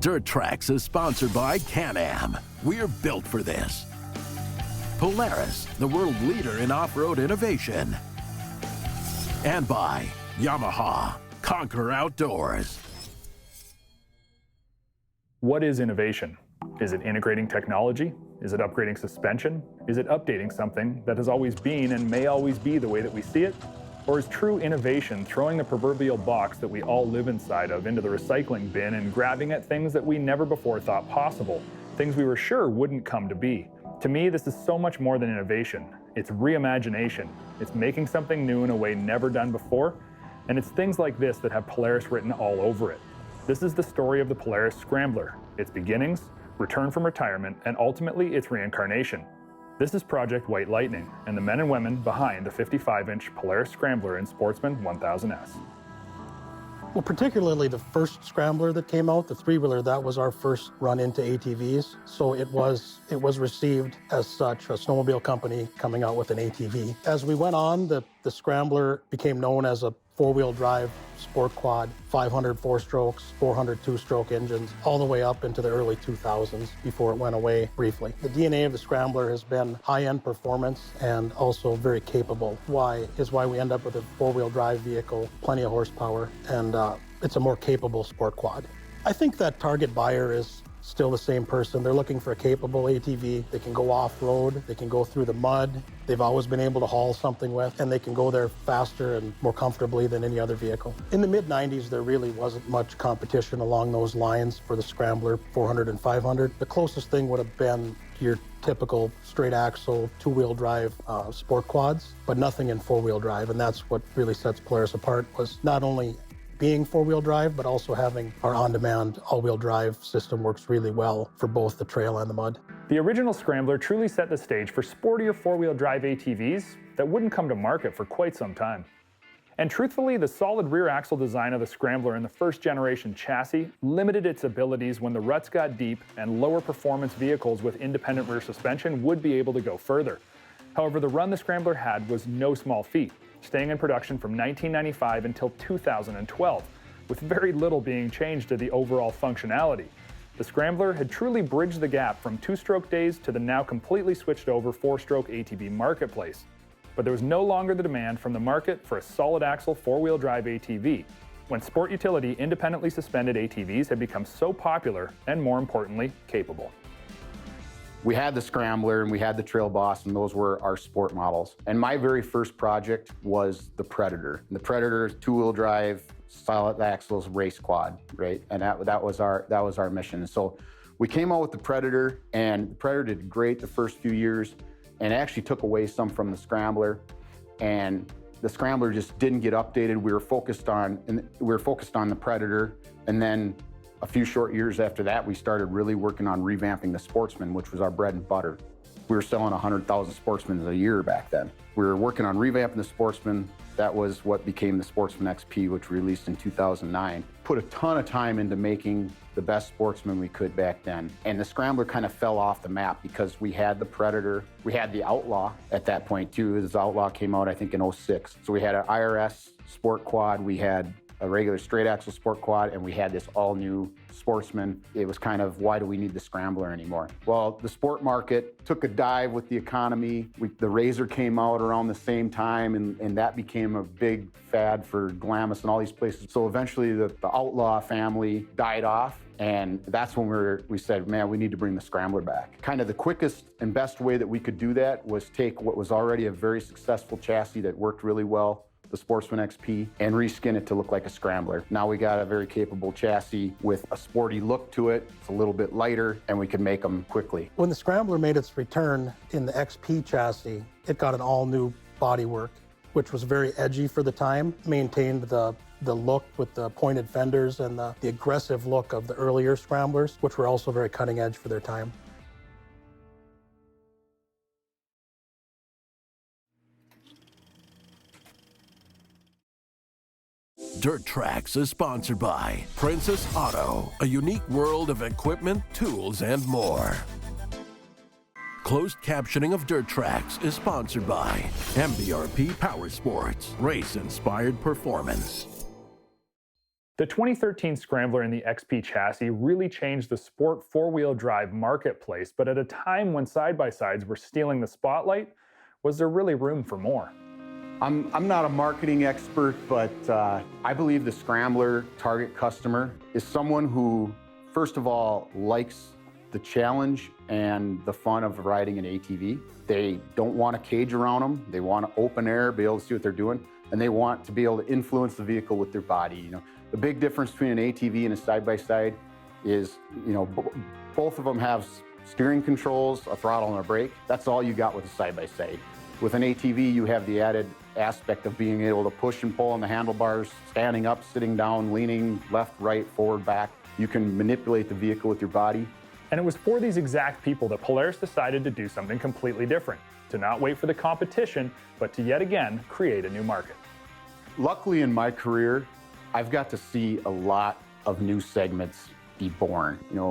Dirt Trax is sponsored by Can-Am. We're built for this. Polaris, the world leader in off-road innovation. And by Yamaha, conquer outdoors. What is innovation? Is it integrating technology? Is it upgrading suspension? Is it updating something that has always been and may always be the way that we see it? Or is true innovation throwing the proverbial box that we all live inside of into the recycling bin and grabbing at things that we never before thought possible, things we were sure wouldn't come to be? To me, this is so much more than innovation. It's reimagination. It's making something new in a way never done before, and it's things like this that have Polaris written all over it. This is the story of the Polaris Scrambler, its beginnings, return from retirement, and ultimately its reincarnation. This is Project White Lightning, and the men and women behind the 55-inch Polaris Scrambler and Sportsman 1000S. Well, particularly the first Scrambler that came out, the three-wheeler, that was our first run into ATVs. So it was received as such, a snowmobile company coming out with an ATV. As we went on, the Scrambler became known as a four-wheel drive sport quad, 500 four-strokes, 400 two-stroke engines, all the way up into the early 2000s before it went away briefly. The DNA of the Scrambler has been high-end performance and also very capable. Why we end up with a four-wheel drive vehicle, plenty of horsepower, and it's a more capable sport quad. I think that target buyer is still the same person. They're looking for a capable ATV. They can go off-road, they can go through the mud, they've always been able to haul something with, and they can go there faster and more comfortably than any other vehicle. In the mid-90s, there really wasn't much competition along those lines for the Scrambler 400 and 500. The closest thing would have been your typical straight axle, two-wheel drive sport quads, but nothing in four-wheel drive, and that's what really sets Polaris apart, was not only being four-wheel drive, but also having our on-demand all-wheel drive system works really well for both the trail and the mud. The original Scrambler truly set the stage for sportier four-wheel drive ATVs that wouldn't come to market for quite some time. And truthfully, the solid rear axle design of the Scrambler in the first generation chassis limited its abilities when the ruts got deep and lower performance vehicles with independent rear suspension would be able to go further. However, the run the Scrambler had was no small feat, staying in production from 1995 until 2012, with very little being changed to the overall functionality. The Scrambler had truly bridged the gap from two-stroke days to the now completely switched over four-stroke ATV marketplace. But there was no longer the demand from the market for a solid axle four-wheel drive ATV, when sport utility independently suspended ATVs had become so popular and, more importantly, capable. We had the Scrambler and we had the Trail Boss, and those were our sport models. And my very first project was the Predator. And the Predator two-wheel drive, solid axles race quad, right? And that was our mission. So we came out with the Predator, and the Predator did great the first few years, and actually took away some from the Scrambler. And the Scrambler just didn't get updated. We were focused on the Predator, and then a few short years after that, we started really working on revamping the Sportsman, which was our bread and butter. We were selling 100,000 Sportsmans a year back then. We were working on revamping the Sportsman. That was what became the Sportsman XP, which we released in 2009. Put a ton of time into making the best Sportsman we could back then. And the Scrambler kind of fell off the map because we had the Predator, we had the Outlaw at that point too. The Outlaw came out, I think, in 06. So we had an IRS sport quad, we had a regular straight axle sport quad, and we had this all new Sportsman. It was kind of, why do we need the Scrambler anymore? Well, the sport market took a dive with the economy. The Razor came out around the same time, and that became a big fad for Glamis and all these places. So eventually the Outlaw family died off, and that's when we said, man, we need to bring the Scrambler back. Kind of the quickest and best way that we could do that was take what was already a very successful chassis that worked really well, the Sportsman XP, and reskin it to look like a Scrambler. Now we got a very capable chassis with a sporty look to it. It's a little bit lighter, and we can make them quickly. When the Scrambler made its return in the XP chassis, it got an all-new bodywork, which was very edgy for the time, maintained the look with the pointed fenders and the aggressive look of the earlier Scramblers, which were also very cutting edge for their time. Dirt Trax is sponsored by Princess Auto, a unique world of equipment, tools, and more. Closed captioning of Dirt Trax is sponsored by MBRP Power Sports, race-inspired performance. The 2013 Scrambler and the XP chassis really changed the sport four-wheel drive marketplace, but at a time when side-by-sides were stealing the spotlight, was there really room for more? I'm not a marketing expert, but I believe the Scrambler target customer is someone who, first of all, likes the challenge and the fun of riding an ATV. They don't want a cage around them. They want to open air, be able to see what they're doing, and they want to be able to influence the vehicle with their body. You know, the big difference between an ATV and a side-by-side is, you know, both of them have steering controls, a throttle, and a brake. That's all you got with a side-by-side. With an ATV, you have the added aspect of being able to push and pull on the handlebars, standing up, sitting down, leaning left, right, forward, back. You can manipulate the vehicle with your body. And it was for these exact people that Polaris decided to do something completely different, to not wait for the competition, but to yet again create a new market. Luckily in my career, I've got to see a lot of new segments be born. You know,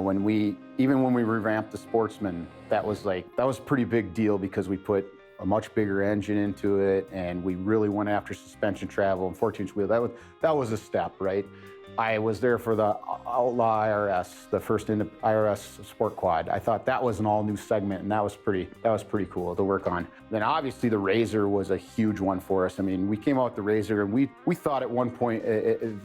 even when we revamped the Sportsman, that was a pretty big deal because we put a much bigger engine into it, and we really went after suspension travel and 14-inch wheel. That was a step, right? I was there for the Outlaw IRS, the first IRS Sport Quad. I thought that was an all-new segment, and that was pretty cool to work on. Then obviously the RZR was a huge one for us. I mean, we came out with the RZR, and we thought at one point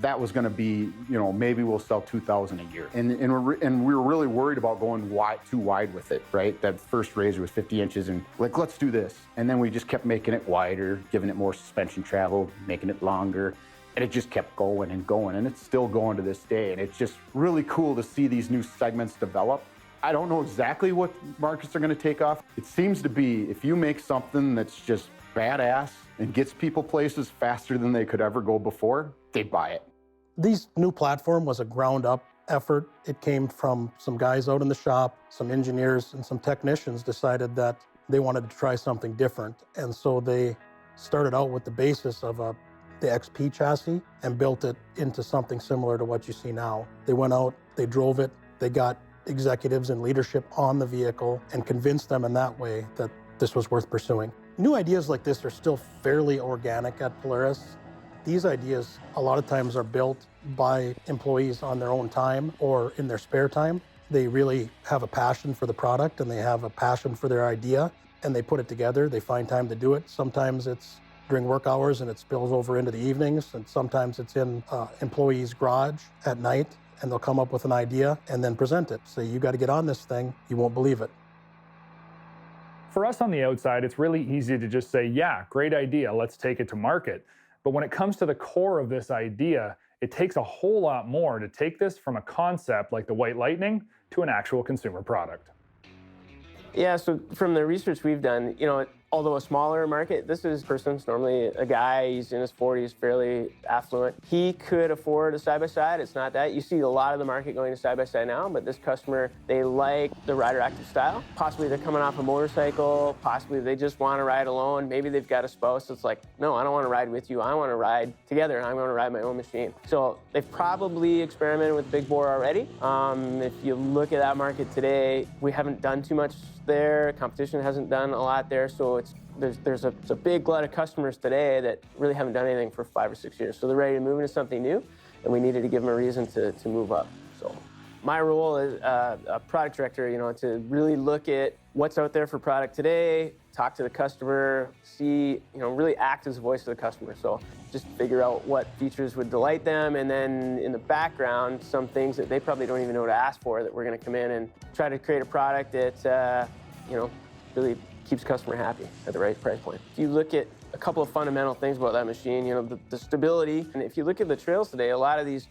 that was going to be, you know, maybe we'll sell 2,000 a year, and we were really worried about going too wide with it, right? That first RZR was 50 inches, and like, let's do this, and then we just kept making it wider, giving it more suspension travel, making it longer. And it just kept going and going, and it's still going to this day. And it's just really cool to see these new segments develop. I don't know exactly what markets are gonna take off. It seems to be, if you make something that's just badass and gets people places faster than they could ever go before, they buy it. This new platform was a ground-up effort. It came from some guys out in the shop, some engineers and some technicians decided that they wanted to try something different. And so they started out with the basis of the XP chassis and built it into something similar to what you see now. They went out, they drove it, they got executives and leadership on the vehicle and convinced them in that way that this was worth pursuing. New ideas like this are still fairly organic at Polaris. These ideas a lot of times are built by employees on their own time or in their spare time. They really have a passion for the product and they have a passion for their idea and they put it together. They find time to do it. Sometimes it's during work hours and it spills over into the evenings, and sometimes it's in employees' garage at night, and they'll come up with an idea and then present it. Say, you got to get on this thing, you won't believe it. For us on the outside, it's really easy to just say, yeah, great idea, let's take it to market. But when it comes to the core of this idea, it takes a whole lot more to take this from a concept like the White Lightning to an actual consumer product. Yeah, so from the research we've done, you know, although a smaller market, this is person's normally a guy, he's in his 40s, fairly affluent. He could afford a side-by-side. It's not that. You see a lot of the market going to side-by-side now, but this customer, they like the rider active style. Possibly they're coming off a motorcycle, possibly they just want to ride alone. Maybe they've got a spouse that's like, no, I don't want to ride with you. I want to ride together and I'm going to ride my own machine. So they've probably experimented with big bore already. If you look at that market today, we haven't done too much there. Competition hasn't done a lot there, so there's a big glut of customers today that really haven't done anything for 5 or 6 years. So they're ready to move into something new, and we needed to give them a reason to move up. So my role as a product director, you know, to really look at what's out there for product today, talk to the customer, see, you know, really act as a voice of the customer. So just figure out what features would delight them, and then in the background, some things that they probably don't even know to ask for that we're going to come in and try to create a product that, you know, really keeps customer happy at the right price point. If you look at a couple of fundamental things about that machine, you know, the stability, and if you look at the trails today, a lot of these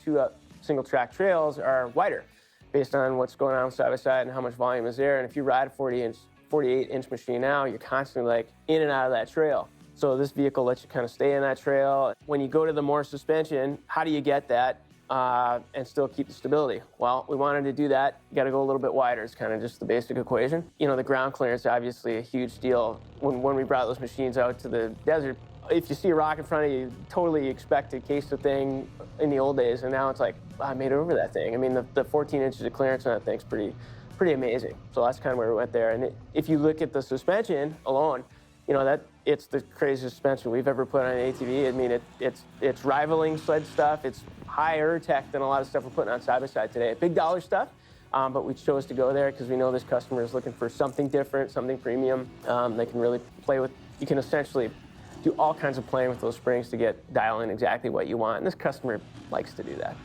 single track trails are wider based on what's going on side by side and how much volume is there. And if you ride a 48-inch machine now, you're constantly like in and out of that trail. So this vehicle lets you kind of stay in that trail. When you go to the more suspension, how do you get that and still keep the stability? Well, we wanted to do that. You got to go a little bit wider. It's kind of just the basic equation. You know, the ground clearance is obviously a huge deal. When we brought those machines out to the desert, if you see a rock in front of you, you totally expect to case the thing in the old days, and now it's like, I made it over that thing. I mean, the 14 inches of clearance on that thing's pretty amazing. So that's kind of where we went there. And if you look at the suspension alone, You know, it's the craziest suspension we've ever put on an ATV. I mean, it's rivaling sled stuff. It's higher tech than a lot of stuff we're putting on side-by-side today. Big dollar stuff, but we chose to go there because we know this customer is looking for something different, something premium. They can really play with, you can essentially do all kinds of playing with those springs to get dial in exactly what you want. And this customer likes to do that.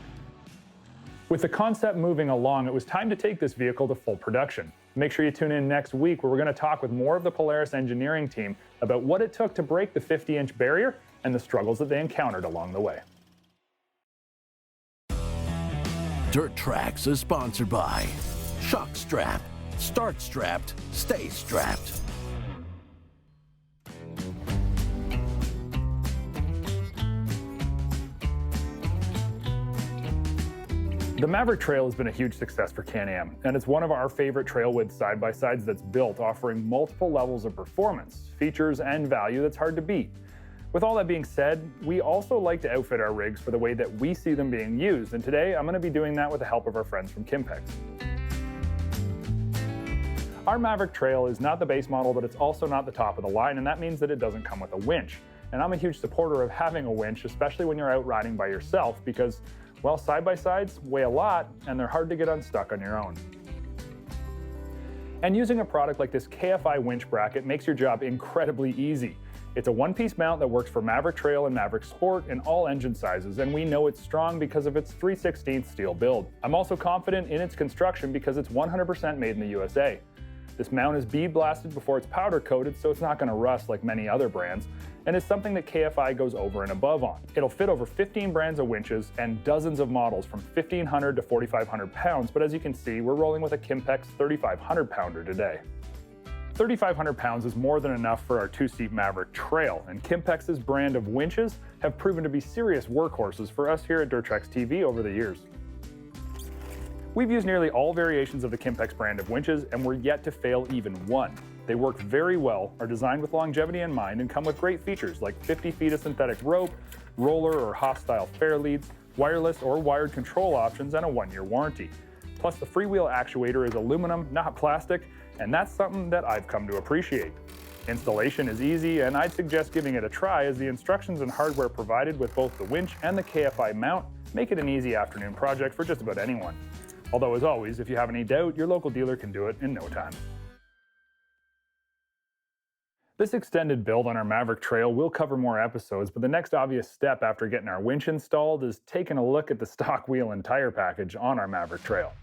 With the concept moving along, it was time to take this vehicle to full production. Make sure you tune in next week where we're going to talk with more of the Polaris Engineering team about what it took to break the 50-inch barrier and the struggles that they encountered along the way. Dirt Trax is sponsored by Shock Strap. Start strapped, stay strapped. The Maverick Trail has been a huge success for Can-Am, and it's one of our favorite trail width side-by-sides that's built, offering multiple levels of performance, features, and value that's hard to beat. With all that being said, we also like to outfit our rigs for the way that we see them being used, and today I'm going to be doing that with the help of our friends from KIMPEX. Our Maverick Trail is not the base model, but it's also not the top of the line, and that means that it doesn't come with a winch. And I'm a huge supporter of having a winch, especially when you're out riding by yourself, because well, side-by-sides weigh a lot, and they're hard to get unstuck on your own. And using a product like this KFI winch bracket makes your job incredibly easy. It's a one-piece mount that works for Maverick Trail and Maverick Sport in all engine sizes, and we know it's strong because of its 3/16 steel build. I'm also confident in its construction because it's 100% made in the USA. This mount is bead blasted before it's powder coated, so it's not going to rust like many other brands, and it's something that KFI goes over and above on. It'll fit over 15 brands of winches and dozens of models from 1,500 to 4,500 pounds, but as you can see, we're rolling with a KIMPEX 3,500 pounder today. 3,500 pounds is more than enough for our two-seat Maverick Trail, and KIMPEX's brand of winches have proven to be serious workhorses for us here at Trax TV over the years. We've used nearly all variations of the KIMPEX brand of winches, and we're yet to fail even one. They work very well, are designed with longevity in mind, and come with great features like 50 feet of synthetic rope, roller or Haas-style fair leads, wireless or wired control options, and a 1-year warranty. Plus, the freewheel actuator is aluminum, not plastic, and that's something that I've come to appreciate. Installation is easy, and I'd suggest giving it a try, as the instructions and hardware provided with both the winch and the KFI mount make it an easy afternoon project for just about anyone. Although, as always, if you have any doubt, your local dealer can do it in no time. This extended build on our Maverick Trail will cover more episodes, but the next obvious step after getting our winch installed is taking a look at the stock wheel and tire package on our Maverick Trail.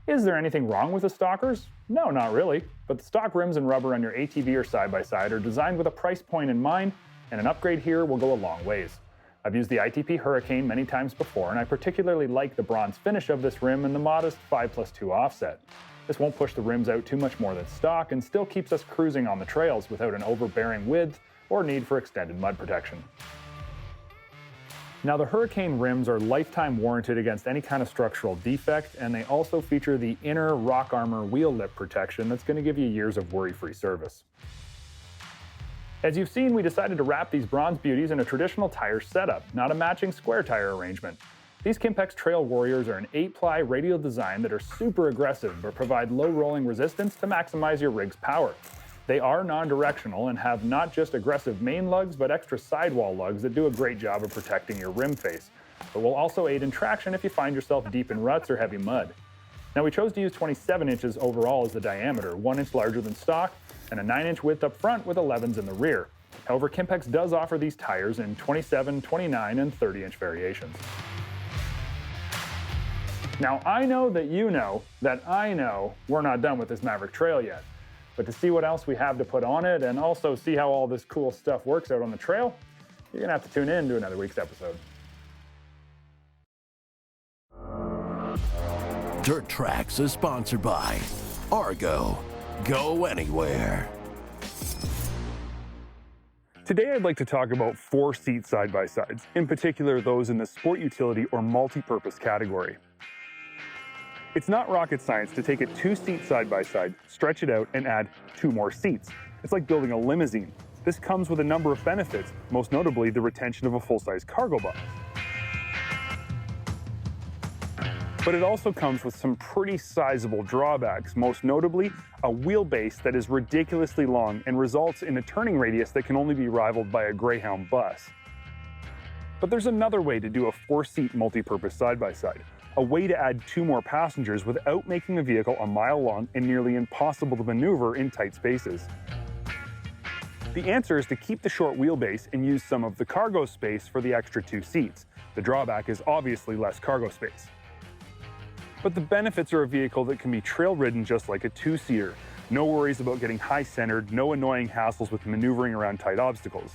Is there anything wrong with the stockers? No, not really, but the stock rims and rubber on your ATV or side-by-side are designed with a price point in mind, and an upgrade here will go a long ways. I've used the ITP Hurricane many times before, and I particularly like the bronze finish of this rim and the modest 5+2 offset. This won't push the rims out too much more than stock and still keeps us cruising on the trails without an overbearing width or need for extended mud protection. Now, the Hurricane rims are lifetime warranted against any kind of structural defect, and they also feature the inner rock armor wheel lip protection that's going to give you years of worry-free service. As you've seen, we decided to wrap these bronze beauties in a traditional tire setup, not a matching square tire arrangement. These KIMPEX Trail Warriors are an 8-ply radial design that are super aggressive but provide low rolling resistance to maximize your rig's power. They are non-directional and have not just aggressive main lugs, but extra sidewall lugs that do a great job of protecting your rim face, but will also aid in traction if you find yourself deep in ruts or heavy mud. Now, we chose to use 27 inches overall as the diameter, 1 inch larger than stock, and a 9-inch width up front with 11s in the rear. However, KIMPEX does offer these tires in 27, 29, and 30-inch variations. Now, I know that you know that I know we're not done with this Maverick Trail yet, but to see what else we have to put on it and also see how all this cool stuff works out on the trail, you're gonna have to tune in to another week's episode. Dirt Trax is sponsored by Argo. Go anywhere. Today I'd like to talk about 4-seat side-by-sides, in particular those in the sport utility or multi-purpose category. It's not rocket science to take a 2-seat side-by-side, stretch it out, and add 2 more seats. It's like building a limousine. This comes with a number of benefits, most notably the retention of a full-size cargo box. But it also comes with some pretty sizable drawbacks, most notably a wheelbase that is ridiculously long and results in a turning radius that can only be rivaled by a Greyhound bus. But there's another way to do a 4-seat multi-purpose side-by-side, a way to add 2 more passengers without making the vehicle a mile long and nearly impossible to maneuver in tight spaces. The answer is to keep the short wheelbase and use some of the cargo space for the extra 2 seats. The drawback is obviously less cargo space. But the benefits are a vehicle that can be trail-ridden just like a 2-seater. No worries about getting high-centered, no annoying hassles with maneuvering around tight obstacles.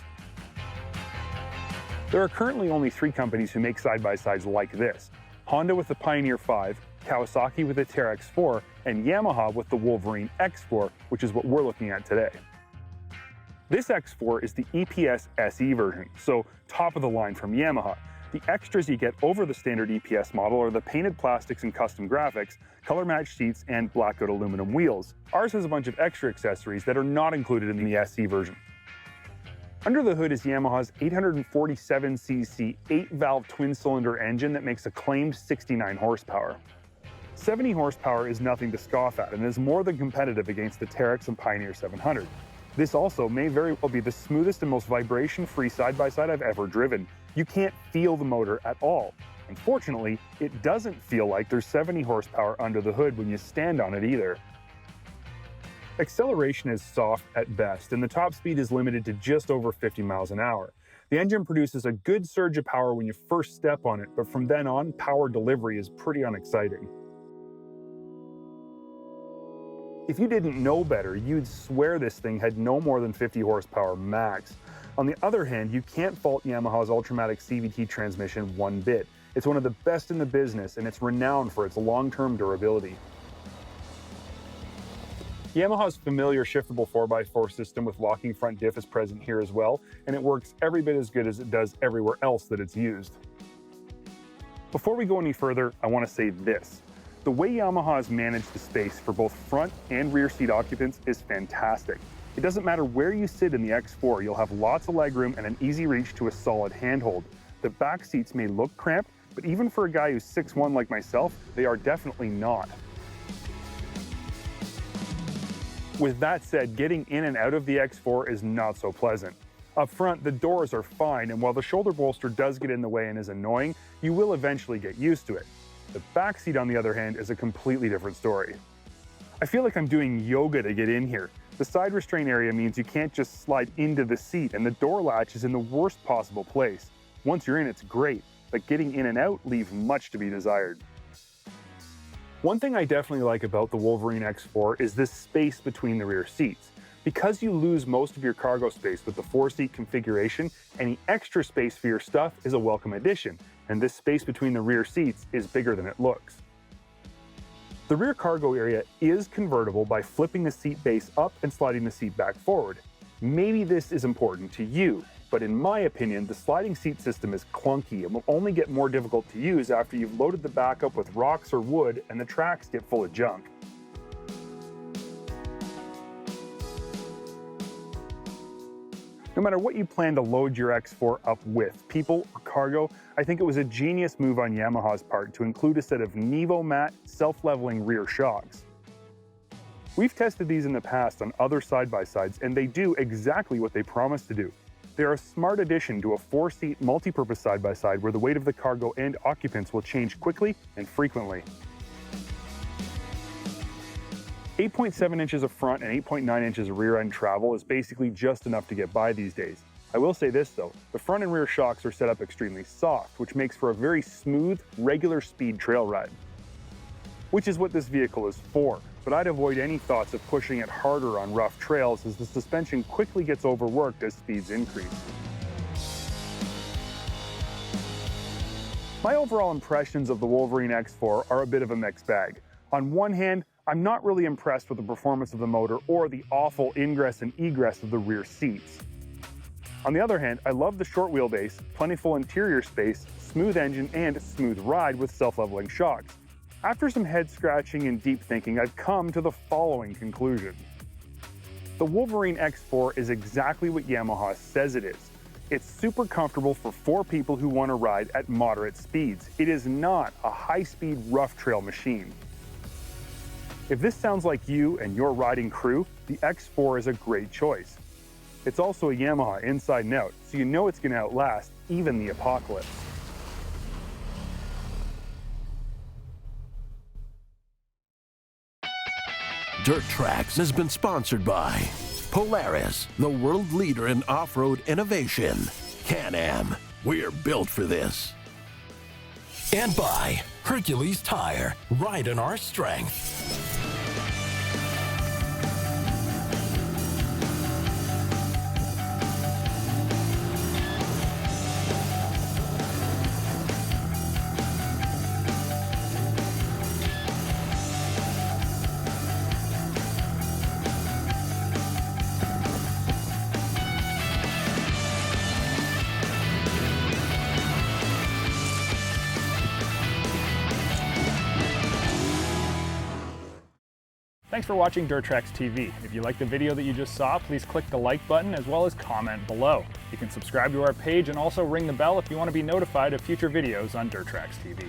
There are currently only 3 companies who make side-by-sides like this: Honda with the Pioneer 5, Kawasaki with the Trax 4, and Yamaha with the Wolverine X4, which is what we're looking at today. This X4 is the EPS SE version, so top of the line from Yamaha. The extras you get over the standard EPS model are the painted plastics and custom graphics, color-matched seats, and blacked-out aluminum wheels. Ours has a bunch of extra accessories that are not included in the SE version. Under the hood is Yamaha's 847cc 8-valve twin-cylinder engine that makes a claimed 69 horsepower. 70 horsepower is nothing to scoff at and is more than competitive against the Trax and Pioneer 700. This also may very well be the smoothest and most vibration-free side-by-side I've ever driven. You can't feel the motor at all. Unfortunately, it doesn't feel like there's 70 horsepower under the hood when you stand on it either. Acceleration is soft at best, and the top speed is limited to just over 50 miles an hour. The engine produces a good surge of power when you first step on it, but from then on, power delivery is pretty unexciting. If you didn't know better, you'd swear this thing had no more than 50 horsepower max. On the other hand, you can't fault Yamaha's Ultramatic CVT transmission one bit. It's one of the best in the business, and it's renowned for its long-term durability. Yamaha's familiar shiftable 4x4 system with locking front diff is present here as well, and it works every bit as good as it does everywhere else that it's used. Before we go any further, I want to say this. The way Yamaha has managed the space for both front and rear seat occupants is fantastic. It doesn't matter where you sit in the X4, you'll have lots of legroom and an easy reach to a solid handhold. The back seats may look cramped, but even for a guy who's 6'1" like myself, they are definitely not. With that said, getting in and out of the X4 is not so pleasant. Up front, the doors are fine, and while the shoulder bolster does get in the way and is annoying, you will eventually get used to it. The back seat, on the other hand, is a completely different story. I feel like I'm doing yoga to get in here. The side restraint area means you can't just slide into the seat, and the door latch is in the worst possible place. Once you're in, it's great, but getting in and out leaves much to be desired. One thing I definitely like about the Wolverine X4 is this space between the rear seats. Because you lose most of your cargo space with the 4-seat configuration, any extra space for your stuff is a welcome addition, and this space between the rear seats is bigger than it looks. The rear cargo area is convertible by flipping the seat base up and sliding the seat back forward. Maybe this is important to you, but in my opinion, the sliding seat system is clunky and will only get more difficult to use after you've loaded the back up with rocks or wood and the tracks get full of junk. No matter what you plan to load your X4 up with, people or cargo, I think it was a genius move on Yamaha's part to include a set of Nevo-Mat self-leveling rear shocks. We've tested these in the past on other side-by-sides, and they do exactly what they promise to do. They are a smart addition to a 4-seat multi-purpose side-by-side where the weight of the cargo and occupants will change quickly and frequently. 8.7 inches of front and 8.9 inches of rear end travel is basically just enough to get by these days. I will say this though, the front and rear shocks are set up extremely soft, which makes for a very smooth, regular speed trail ride. Which is what this vehicle is for, but I'd avoid any thoughts of pushing it harder on rough trails as the suspension quickly gets overworked as speeds increase. My overall impressions of the Wolverine X4 are a bit of a mixed bag. On one hand, I'm not really impressed with the performance of the motor or the awful ingress and egress of the rear seats. On the other hand, I love the short wheelbase, plentiful interior space, smooth engine, and smooth ride with self-leveling shocks. After some head scratching and deep thinking, I've come to the following conclusion. The Wolverine X4 is exactly what Yamaha says it is. It's super comfortable for 4 people who want to ride at moderate speeds. It is not a high-speed rough trail machine. If this sounds like you and your riding crew, the X4 is a great choice. It's also a Yamaha inside and out, so you know it's going to outlast even the apocalypse. Dirt Trax has been sponsored by Polaris, the world leader in off-road innovation. Can-Am, we're built for this. And by Hercules Tire, ride in our strength. Thanks for watching Dirt Trax TV. If you liked the video that you just saw, please click the like button as well as comment below. You can subscribe to our page and also ring the bell if you want to be notified of future videos on Dirt Trax TV.